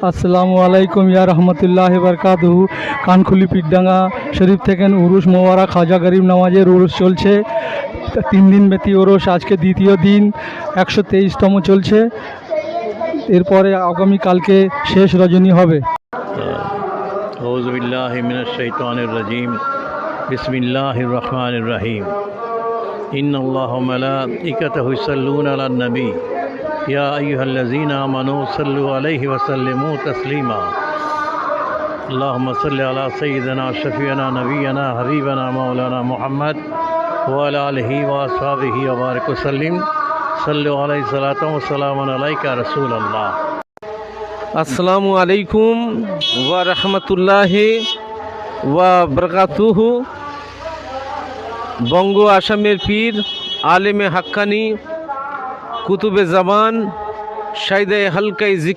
আসসালামু আলাইকুম ইয়া রহমতুল্লাহ বরকাতুহু। কানখুলি পিডডাঙ্গা শরীফ থেকে উরুস মোবারক খাজা গরিব নওয়াজের উরুস চলছে। 3 দিন ব্যাপী উরুস, আজকে দ্বিতীয় দিন, 123তম চলছে। এরপরে আগামীকালকে শেষ রজনী হবে। আউযু বিল্লাহি মিনাশ শাইতানির রাজিম। বিসমিল্লাহির রহমানির রহিম। ইন্নাল্লাহা ওয়া মালাইকাতাহু ইউসাল্লুনা আলান নবী ইয়া আইয়ুহাল্লাযীনা আমানু সাল্লু আলাইহি ওয়া সাল্লিমু তাসলিমা। আল্লাহুম্মা সাল্লি আলা সাইয়্যিদিনা শাফিয়ানা নবিয়ানা হাবিবানা মাওলানা মুহাম্মদ ওয়া আলা আলিহি ওয়া আসহাবিহি ওয়া বারিক ওয়া সাল্লিম। সাল্লু আলাইহি সালাতাম ওয়া সালামুন আলাইকা ইয়া রাসূলুল্লাহ। আসসালামু আলাইকুম ওয়া রাহমাতুল্লাহি ওয়া বারাকাতুহু। বঙ্গ আসামের পীর, আলেমে হাক্কানি, কুতুবে জামান, শাইদে হালকাই